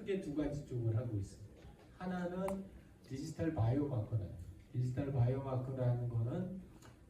크게 두 가지 쪽을 하고 있습니다. 하나는 디지털 바이오마커예요. 디지털 바이오마커라는 거는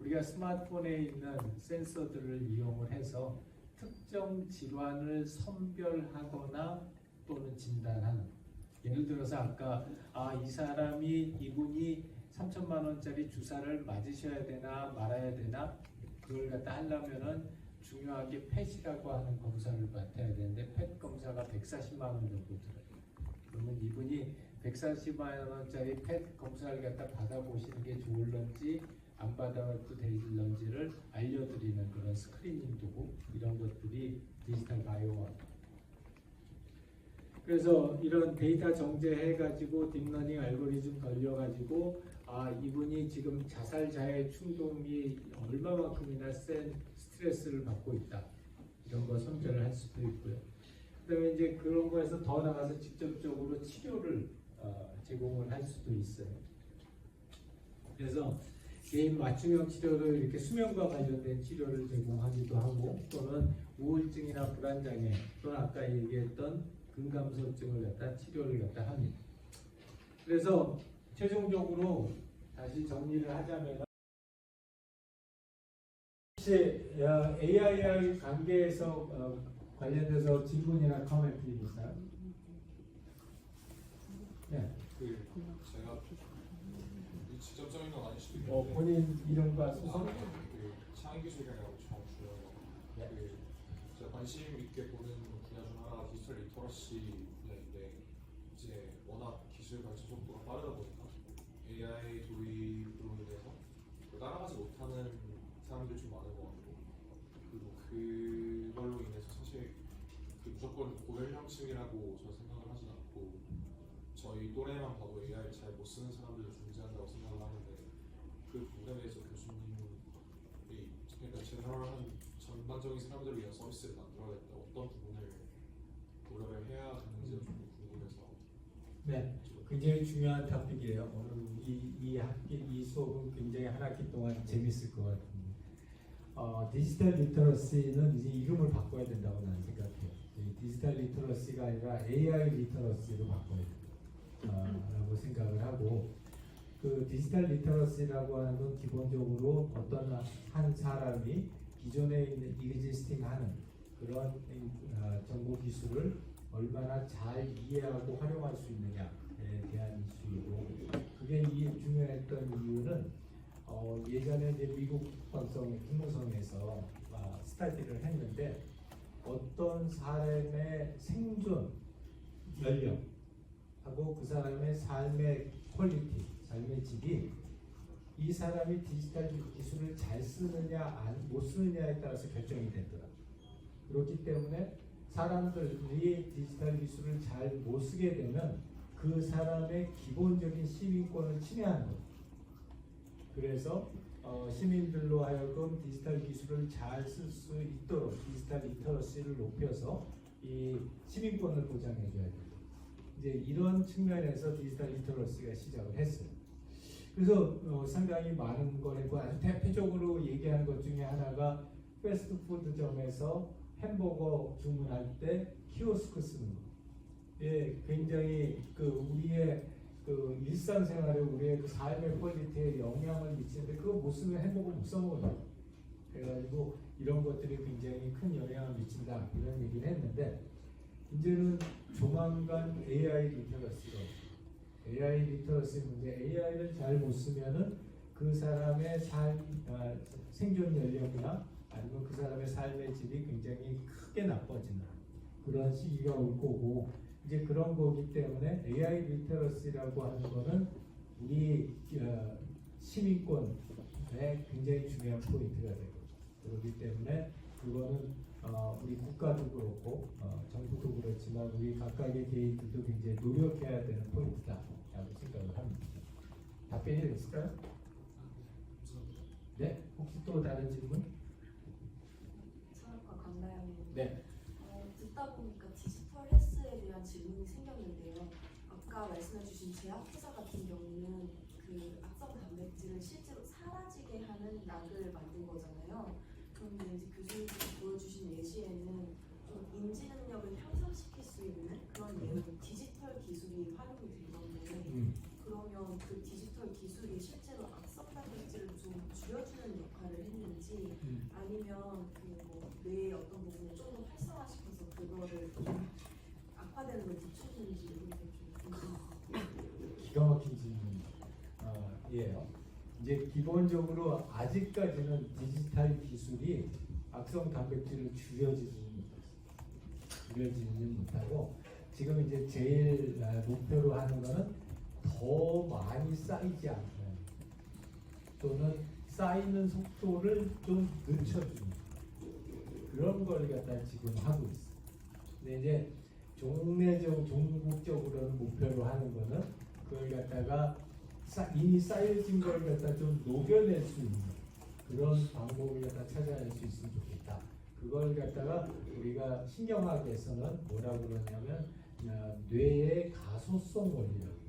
우리가 스마트폰에 있는 센서들을 이용을 해서 특정 질환을 선별하거나 또는 진단하는, 예를 들어서 아까 이분이 3천만 원짜리 주사를 맞으셔야 되나 말아야 되나 그걸 갖다 하려면은 중요하게 펫이라고 하는 검사를 맡아야 되는데 펫 검사가 140만 원 정도 들어요. 그러면 이분이 140만 원짜리 펫 검사를 갖다 받아보시는 게 좋을런지 안 받아도 될런지를 알려드리는 그런 스크리닝 도구, 이런 것들이 디지털 바이오마커. 그래서 이런 데이터 정제해가지고 딥러닝 알고리즘 걸려가지고 이분이 지금 자살 자해 충동이 얼마만큼이나 센 스트레스를 받고 있다, 이런 거 선별을 할 수도 있고요. 그다음에 이제 그런 거에서 더 나가서 직접적으로 치료를 제공을 할 수도 있어요. 그래서 개인 맞춤형 치료를 이렇게 수면과 관련된 치료를 제공하기도 하고, 또는 우울증이나 불안장애, 또는 아까 얘기했던 근감소증을 갖다 치료를 갖다 합니다. 그래서 최종적으로 다시 정리를 하자면, 혹시 AI와 관계에서 관련돼서 질문이나 코멘트 있나요? 네. 제가 직접적인 건 아닐 수도 있는데 본인 이름과 소속? 창의기술이라고 정주요. 제가 관심 있게 보는 분야 중 하나가 디지털 리터러시 분야인데, 이제 워낙 기술 발전 속도가 빠르다 보니까 AI 도입으로 인해서 따라가지 못하는 사람들이 좀 많은 것 같고, 그리고 그걸로 인해서 사실 무조건 고연령층이라고 저는 생각을 하진 않고, 저희 또래만 봐도 AI를 잘 못 쓰는 사람들도 존재한다고 생각을 하는데, 그 부분에 대해서 교수님이 그러니까 제너럴한 전반적인 사람들을 위한 서비스를 만들어야겠다, 어떤 부분을 노력을 해야 되는지가 좀 궁금해서. 네, 굉장히 중요한 토픽이에요. 오늘 이 수업은 굉장히 한 학기 동안 재밌을 것 같습니다. 디지털 리터러시는 이제 이름을 바꿔야 된다고 나는 생각해요. 디지털 리터러시가 아니라 AI 리터러시로 바꿔야 된다고 생각을 하고, 그 디지털 리터러시라고 하는 건 기본적으로 어떤 한 사람이 기존에 있는 existing하는 그런 정보 기술을 얼마나 잘 이해하고 활용할 수 있느냐에 대한 이슈이고, 그게 중요했던 이유는 예전에 이제 미국 김무성에서 스타디를 했는데, 어떤 사람의 생존 연령하고 그 사람의 삶의 퀄리티, 삶의 질이 이 사람이 디지털 기술을 잘 쓰느냐 못 쓰느냐에 따라서 결정이 되더라. 그렇기 때문에 사람들이 디지털 기술을 잘 못 쓰게 되면 그 사람의 기본적인 시민권을 침해하는 거예요. 그래서 시민들로 하여금 디지털 기술을 잘 쓸 수 있도록 디지털 리터러시를 높여서 이 시민권을 보장해 줘야 돼요. 이제 이런 측면에서 디지털 리터러시가 시작을 했어요. 그래서 상당히 많은 거고, 아주 대표적으로 얘기하는 것 중에 하나가 패스트푸드점에서 햄버거 주문할 때 키오스크 쓰는 거. 예, 굉장히 우리의 일상생활에 우리의 삶의 퀄리티에 영향을 미치는데, 그거 못 쓰면 햄버거 못 사 먹어요. 그래가지고 이런 것들이 굉장히 큰 영향을 미친다, 이런 얘기를 했는데, 이제는 조만간 AI 리터러시 문제, AI를 잘 못 쓰면은 그 사람의 생존 연령이나 아니면 그 사람의 삶의 질이 굉장히 크게 나빠지는 그런 시기가 올 거고, 이제 그런 거기 때문에 AI 리터러시라고 하는 거는 우리 시민권에 굉장히 중요한 포인트가 되고, 그렇기 때문에 그거는 우리 국가도 그렇고 정부도 그렇지만 우리 각각의 개인들도 굉장히 노력해야 되는 포인트다라고 생각을 합니다. 답변이 됐을까요? 네? 혹시 또 다른 질문? 산업과 강나영입니다. 네. 듣다 보니까 디지털 헬스에 대한 질문이 생겼는데요. 아까 말씀해주신 제약회사 같은 경우는 그 악성 단백질을 실제로 사라지게 하는 약을 만든 거잖아요. 그런데 이제 교수님께서 보여주신 예시에는 좀 인지 능력을 향상시킬 수 있는 그런 예를 디지털 이에요. 이제 기본적으로 아직까지는 디지털 기술이 악성 단백질을 줄여지지는 못하고 지금 이제 제일 목표로 하는 거는 더 많이 쌓이지 않는 또는 쌓이는 속도를 좀 늦춰주는 그런 걸 갖다 지금 하고 있어요. 근데 이제 종국적으로는 목표로 하는 거는 그걸 갖다가 이미 쌓여진 걸 갖다 좀 녹여낼 수 있는 그런 방법을 갖다 찾아낼 수 있으면 좋겠다. 그걸 갖다가 우리가 신경학에서는 뭐라고 그러냐면 뇌의 가소성 원리라고 해요.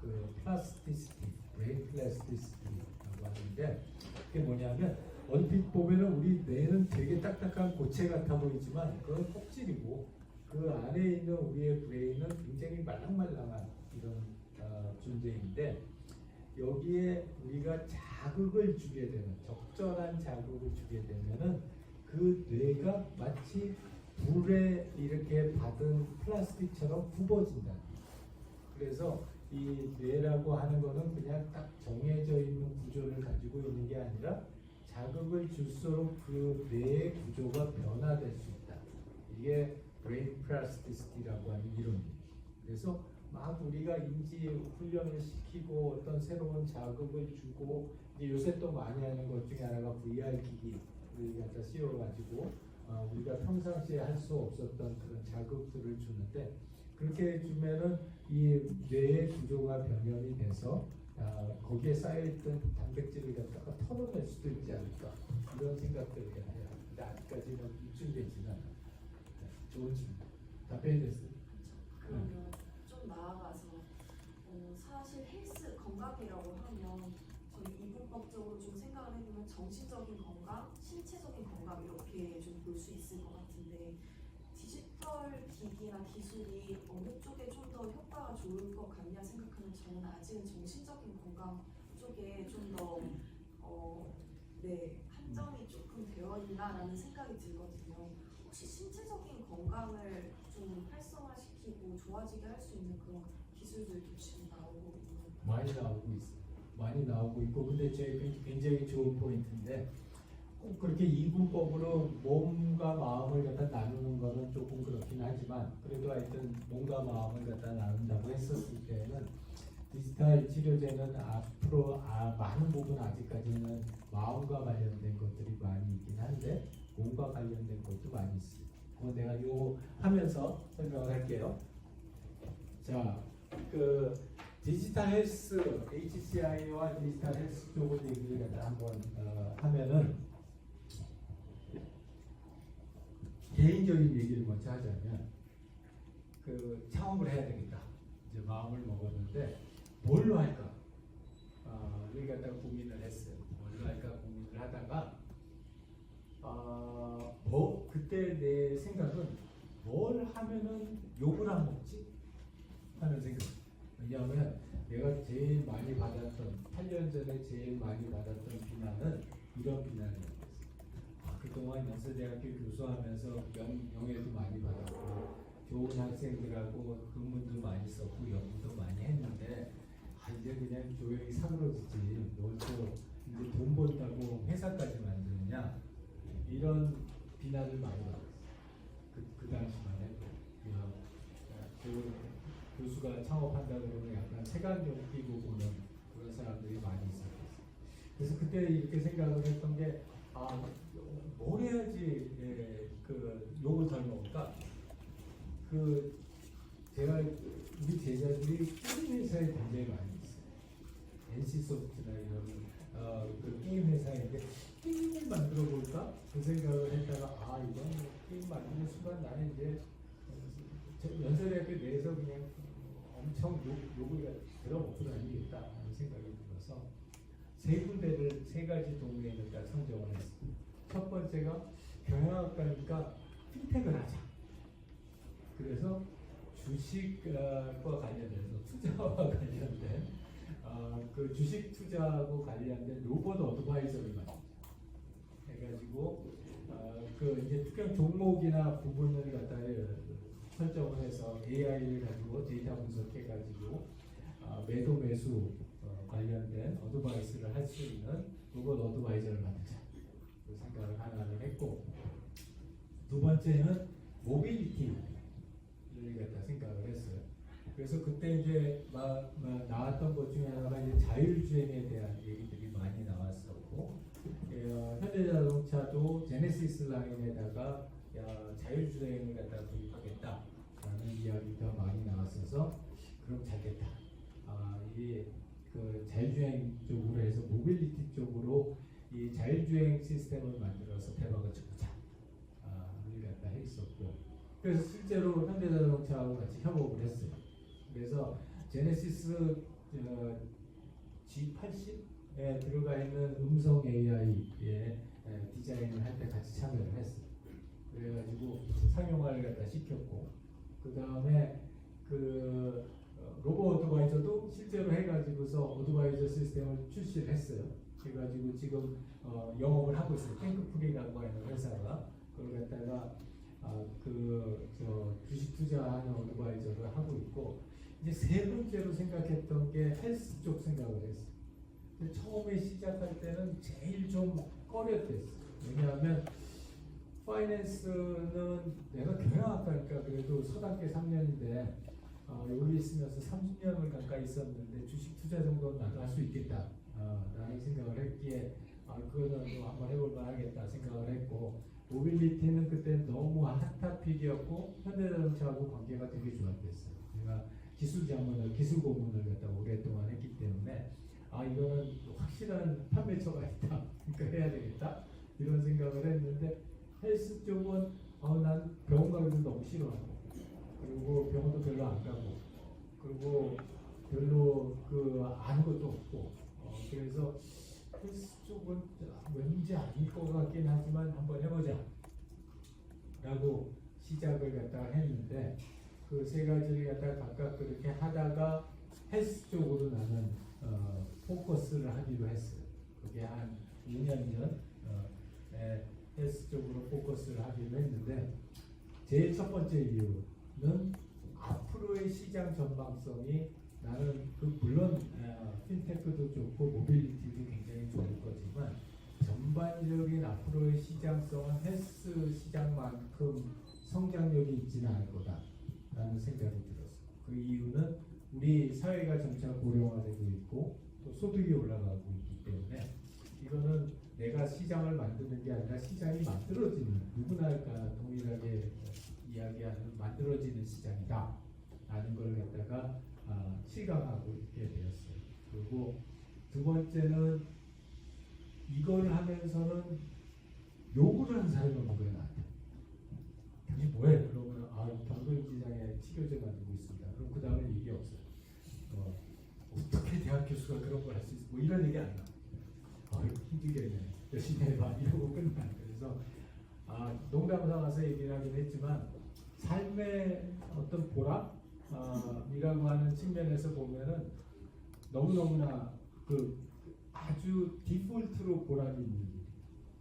그 플라스티시티, 브레인 플라스티시티라고 하는데 그게 뭐냐면 얼핏 보면은 우리 뇌는 되게 딱딱한 고체 같아 보이지만 그건 껍질이고 그 안에 있는 우리의 브레인은 굉장히 말랑말랑한 이런 존재인데 여기에 우리가 자극을 주게 되면 적절한 자극을 주게 되면은 그 뇌가 마치 불에 이렇게 받은 플라스틱처럼 굽어진다. 그래서 이 뇌라고 하는 거는 그냥 딱 정해져 있는 구조를 가지고 있는 게 아니라 자극을 줄수록 그 뇌의 구조가 변화될 수 있다. 이게 브레인 플라스티시티라고 하는 이론이에요. 그래서 막 우리가 인지 훈련을 시키고 어떤 새로운 자극을 주고 이제 요새 또 많이 하는 것 중에 하나가 VR 기기를 갖다 씌워가지고 우리가 평상시에 할 수 없었던 그런 자극들을 주는데 그렇게 해주면은 이 뇌의 구조가 변형이 돼서 거기에 쌓여있던 단백질을 갖다가 털어낼 수도 있지 않을까 이런 생각들을 해요. 근데 아직까지는 입증되지는 않아요. 좋은 질문. 답변이 됐어요? 그러면 좀 나아가서 사실 헬스 건강이라고 하면 저희 이분법적으로 좀 생각을 해보면 정신적인 건강, 신체적인 건강 이렇게 좀 볼 수 있을 것 같은데 디지털 기기나 기술이 어느 쪽에 좀 더 효과가 좋을 것 같냐 생각하면 저는 아직은 정신적인 건강 쪽에 좀 더 한정이 조금 되어 있나라는 생각이 들거든요. 혹시 신체적인 건강을 좀 활성화시키고 좋아지게 할 수 있는 그런 기술들도 지금 나오고 있는 많이 나오고 있어요. 많이 나오고 있고 근데 굉장히 좋은 포인트인데 꼭 그렇게 이분법으로 몸과 마음을 갖다 나누는 거는 조금 그렇긴 하지만 그래도 하여튼 몸과 마음을 갖다 나눈다고 했었을 때는 디지털 치료제는 앞으로 많은 부분 아직까지는 마음과 관련된 것들이 많이 있긴 한데 몸과 관련된 것도 많이 있어요. 내가 요 하면서 설명을 할게요. 자, 그 디지털 헬스 HCI와 디지털 헬스 쪽을 얘기를 한번 하면은 개인적인 얘기를 먼저 하자면 그 창업을 해야 되겠다. 이제 마음을 먹었는데 뭘로 할까? 여기 갖다가 고민을 했어요. 뭘로 할까 고민을 하다가 그때 내 생각은 뭘 하면은 욕을 안 먹지? 하는 생각. 왜냐하면 내가 제일 많이 받았던 8년 전에 제일 많이 받았던 비난은 이런 비난이었어요. 그동안 연세대학교 교수하면서 영예도 많이 받았고 좋은 학생들하고 논문도 많이 썼고 연구도 많이 했는데 이제 그냥 조용히 사그러지지 뭘 또 이제 돈 번다고 회사까지 만드느냐 이런 비난을 많이 받았어요. 그 당시만 해도 교수가 창업한다 그러면 약간 색안경 끼고 보는 그런 사람들이 많이 있었어요. 그래서 그때 이렇게 생각을 했던 게 뭘 해야지 그 욕을 덜 먹을까? 제가 우리 제자들이 게임 회사에 굉장히 많이 있어요. NC 소프트나 이런 그 게임 회사인데 게임을 만들어 볼까? 그 생각을 했다가 이건 게임 만드는 순간 나는 이제 연세대학교 내에서 그냥 엄청 욕을 들어먹고 다니겠다 하는 생각이 들어서 세 가지 도메인을 다 선정을 했습니다. 첫 번째가 경영학과니까 핀텍을 하자. 그래서 주식과 관련해서 투자와 관련된 그 주식 투자하고 관련된 로봇 어드바이저를 만들자. 해가지고 그 이제 특정 종목이나 부분을 갖다 설정을 해서 AI를 가지고 데이터 분석해가지고 매도 매수 관련된 어드바이스를 할 수 있는 로봇 어드바이저를 만들자 그 생각을 하나를 했고, 두 번째는 모빌리티를 갖다 생각을 했어요. 그래서 그때 이제 나왔던 것 중에 하나가 이제 자율주행에 대한 얘기들이 많이 나왔었고, 현대자동차도 제네시스 라인에다가 자율주행을 갖다 도입하겠다라는 이야기가 많이 나왔어서 그럼 잘겠다. 이게 그 자율주행 쪽으로 해서 모빌리티 쪽으로 이 자율주행 시스템을 만들어서 대박을 쳐보자. 를 갖다 했었고, 그래서 실제로 현대자동차하고 같이 협업을 했어요. 그래서 제네시스 G80에 들어가 있는 음성 AI의 디자인을 할 때 같이 참여를 했어요. 그래가지고 상용화를 갖다 시켰고, 그 다음에 그 로봇 오토바이저도 실제로 해가지고서 오토바이저 시스템을 출시를 했어요. 그래가지고 지금 영업을 하고 있어요. 탱크풀이라고 하는 회사가 그걸 갖다가 주식 투자하는 오토바이저를 하고 있고, 이제 세 번째로 생각했던 게 헬스 쪽 생각을 했어요. 근데 처음에 시작할 때는 제일 좀 꺼렸댔어요. 왜냐하면 파이낸스는 내가 경영학과니까 그래도 서당계 3년인데 여기 있으면서 30년을 가까이 있었는데 주식 투자 정도는 나도 할 수 있겠다 라는 생각을 했기에 그거는 뭐 한번 해볼 만하겠다 생각을 했고, 모빌리티는 그때 너무 핫토픽이었고 현대자동차하고 관계가 되게 좋았댔어요. 제가 기술 고문을 갖다 오랫동안 했기 때문에 이거는 확실한 판매처가 있다, 그러니까 해야 되겠다 이런 생각을 했는데, 헬스 쪽은 난 병원 가기도 너무 싫어하고, 그리고 병원도 별로 안 가고, 그리고 별로 아는 것도 없고, 그래서 헬스 쪽은 왠지 아닐 것 같긴 하지만 한번 해보자 라고 시작을 갖다가 했는데, 그 세 가지를 갖다가 각각 그렇게 하다가 헬스 쪽으로 나는 포커스를 하기로 했어요. 그게 한 2년 전 헬스 쪽으로 포커스를 하기로 했는데, 제일 첫 번째 이유는 앞으로의 시장 전망성이 나는 물론 핀테크도 좋고 모빌리티도 굉장히 좋을 거지만 전반적인 앞으로의 시장성은 헬스 시장만큼 성장력이 있지는 않을 거다라는 생각이 들었어요. 그 이유는 우리 사회가 점차 고령화되고 있고 또 소득이 올라가고 있기 때문에 이거는 내가 시장을 만드는 게 아니라 시장이 만들어지는, 누구나 동일하게 이야기하는 만들어지는 시장이다 라는 걸 갖다가 실감하고 있게 되었어요. 그리고 두 번째는 이걸 하면서는 요구를 하는 사람이 없는 거예요. 나한테 당신 뭐해? 그러면 경동지장에 치료제 만들고 있습니다. 그럼 그 다음에 얘기 없어요. 어떻게 대학 교수가 그런 걸 할 수 있어? 뭐 이런 얘기 안 나. 힘들겠네. 열심히 해봐. 이러고 끝나. 그래서 농담 삼아서 얘기를 하긴 했지만 삶의 어떤 보람 이라고 하는 측면에서 보면은 너무너무나 아주 디폴트로 보람이 있는 일,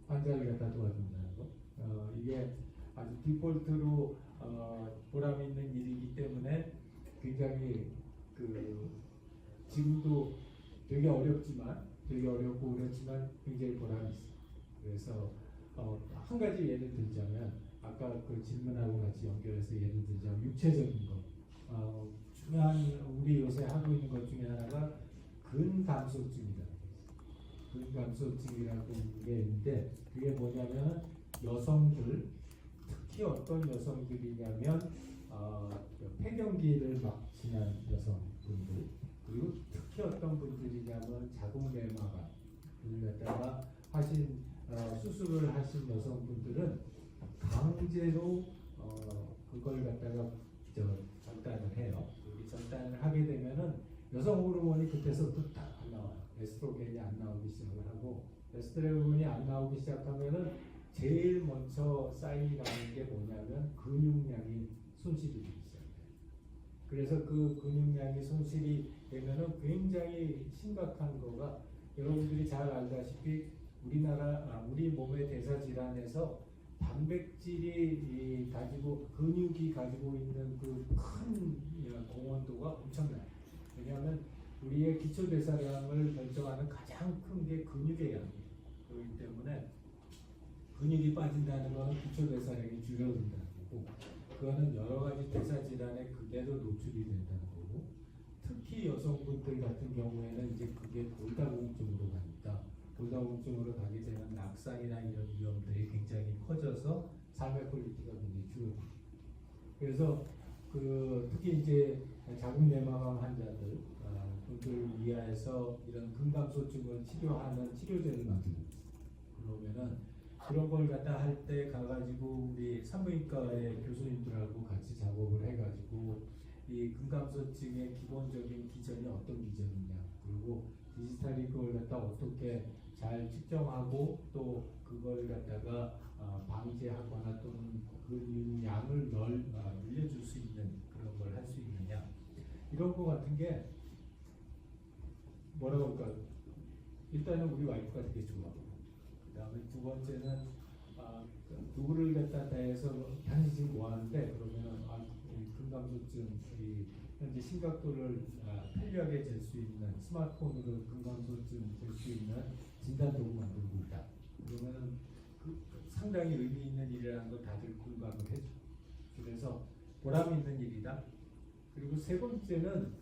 환자를 갖다 도와준다는 거. 이게 아주 디폴트로 보람 있는 일이기 때문에 굉장히 지금도 되게 어렵고 그렇지만 굉장히 보람이 있어요. 그래서 한 가지 예를 들자면 아까 그 질문하고 같이 연결해서 예를 들자면 육체적인 거. 중요한 우리 요새 하고 있는 것 중에 하나가 근감소증이다. 근감소증이라고 게 있는데 그게 뭐냐면 여성들, 특히 어떤 여성들이냐면 폐경기를 막 지난 여성분들, 그리고 특히 어떤 분들이냐면 자궁내막암을 갖다가 하신 수술을 하신 여성분들은 강제로 그걸 갖다가 절단을 해요. 절단을 하게 되면은 여성 호르몬이 그때서부터 딱 안 나와요. 에스트로겐이 안 나오기 시작을 하고, 에스트로겐이 안 나오기 시작하면은 제일 먼저 쌓이는 게 뭐냐면 근육량이 손실이 되기 시작해요. 그래서 그 근육량이 손실이 되면은 굉장히 심각한 거가, 여러분들이 잘 알다시피 우리 몸의 대사 질환에서 단백질이 근육이 가지고 있는 그 큰 공헌도가 엄청나요. 왜냐하면 우리의 기초대사량을 결정하는 가장 큰 게 근육의 양이에요. 그렇기 때문에 근육이 빠진다는 것은 기초대사량이 줄어든다는 거고, 그거는 여러 가지 대사질환에 그대로 노출이 된다는 거고, 특히 여성분들 같은 경우에는 이제 그게 골다공증으로 가니까, 골다공증으로 가게 되면 낙상이나 이런 위험들이 굉장히 커져서 삶의 퀄리티가 굉장히 줄어듭니다. 그래서 특히 이제 자궁내막암 환자들 분들 위하여서 이런 근감소증을 치료하는 치료제를 만들고 있어요. 그러면은 그런 걸 갖다 할 때 가가지고 우리 산부인과의 교수님들하고 같이 작업을 해가지고 이 근감소증의 기본적인 기전이 어떤 기전이냐, 그리고 디지털이 그걸 갖다 어떻게 잘 측정하고 또 그걸 갖다가 방지하거나 또는 그 양을 늘려줄 수 있는 그런 걸 할 수 있느냐, 이런 거 같은 게 뭐라고 할까, 일단은 우리 와이프가 되게 좋아하고, 그 다음에 두 번째는 누구를 갖다 대해서 당신 지금 뭐 하는데 그러면은 근감소증 현재 심각도를 편리하게 잴 수 있는 스마트폰으로 근감소증 잴 수 있는 진단 도구 만들고 있다. 그러면은 상당히 의미 있는 일이라는 걸 다들 공감을 해줘. 그래서 보람 있는 일이다. 그리고 세 번째는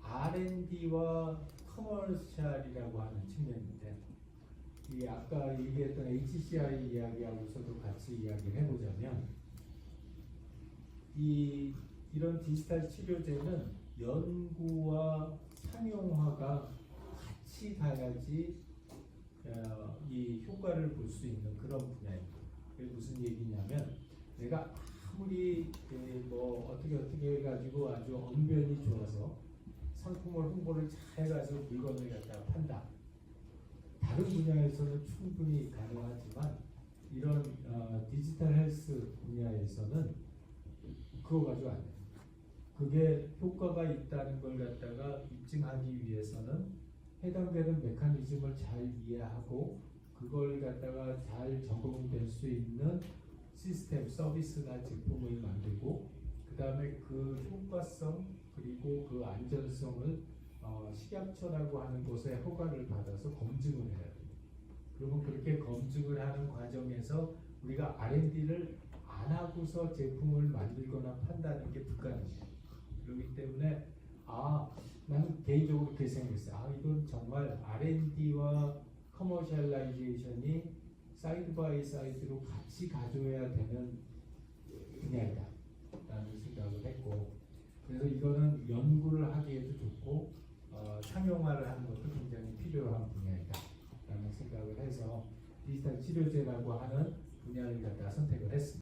R&D와 커머셜이라고 하는 측면인데, 이 아까 얘기했던 HCI 이야기하고서도 같이 이야기를 해보자면, 이런 디지털 치료제는 연구와 상용화가 같이 가야지 이 효과를 볼 수 있는 그런 분야입니다. 그게 무슨 얘기냐면, 내가 아무리 뭐 어떻게 해가지고 아주 언변이 좋아서 상품을 홍보를 잘 해가지고 물건을 갖다가 판다. 다른 분야에서는 충분히 가능하지만 이런 디지털 헬스 분야에서는 그거 가지고 안 돼요. 그게 효과가 있다는 걸 갖다가 입증하기 위해서는 해당되는 메커니즘을 잘 이해하고 그걸 갖다가 잘 적용될 수 있는 시스템, 서비스나 제품을 만들고, 그 다음에 그 효과성 그리고 그 안전성을 식약처라고 하는 곳에 허가를 받아서 검증을 해야 돼요. 그러면 그렇게 검증을 하는 과정에서 우리가 R&D를 안 하고서 제품을 만들거나 판다는 게 불가능해요. 그렇기 때문에 나는 개인적으로 그렇게 생각했어요. 이건 정말 R&D와 커머셜라이제이션이 사이드 바이 사이드로 같이 가져야 되는 분야이다 라는 생각을 했고, 그래서 이거는 연구를 하기에도 좋고 상용화를 하는 것도 굉장히 필요한 분야이다 라는 생각을 해서 디지털 치료제라고 하는 분야를 갖다 선택을 했습니다.